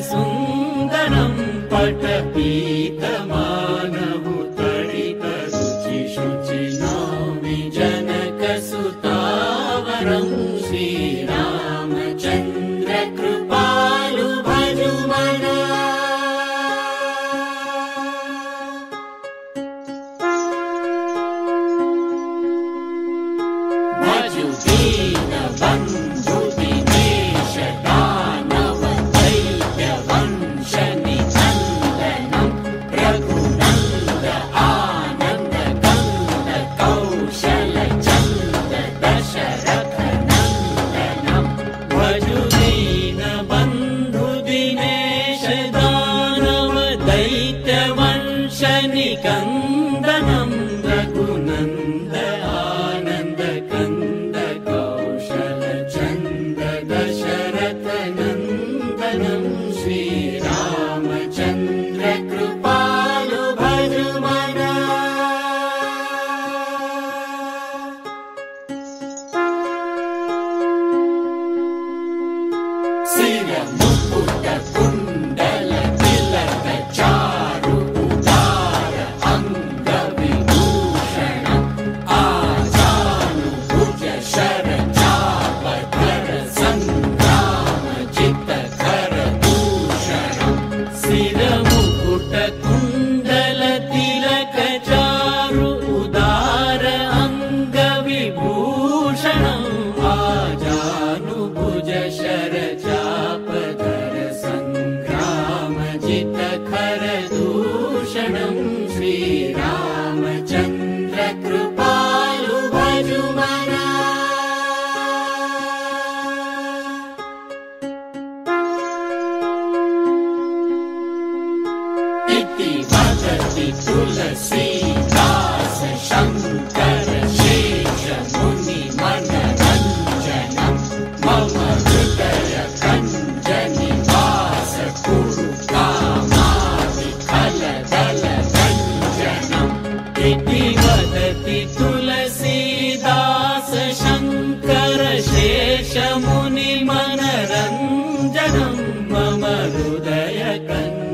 सुन्दरं पटपीतमानभूतडितरुचिशुचिनौमि जनकसुतावरं श्रीरामचन्द्र कृपालु भजुमना भजु दीनबन्धु दिनेश दानव दैत्यवंश निचन्दनं रघुनन्द आनन्द कन्द कौशल चन्द दशरथ नन्दनं भजु दीनबन्धु दिनेश दानव दैत्यवंश निकन्दनं रघुनन्द आनन्द कन्द कौशल चन्द दशरथ नन्दनं श्रीरामचन्द्र कृपालु भजुमना सिरमुकुट कुण्डल तिलक चारु उदार अंग विभूषणं आजानुभुज शर चापधर संग्राम जित कर दूषणं सिरमुकुट कुण्डल तिलक चारु उदार अंग विभूषणं आजानुभुज शर चापधर संग्राम जित खर दूषणं श्रीरामचन्द्र कृपालु भजुमना इति वदति तुलसीदास शङ्कर शेष मुनि मनरञ्जनं मम हृदय कञ्ज निवास कुरु कामादि खलदल रञ्जनम् इति वदति तुलसीदास शङ्कर शेष मुनि मनरञ्जनं मम हृदय कञ्ज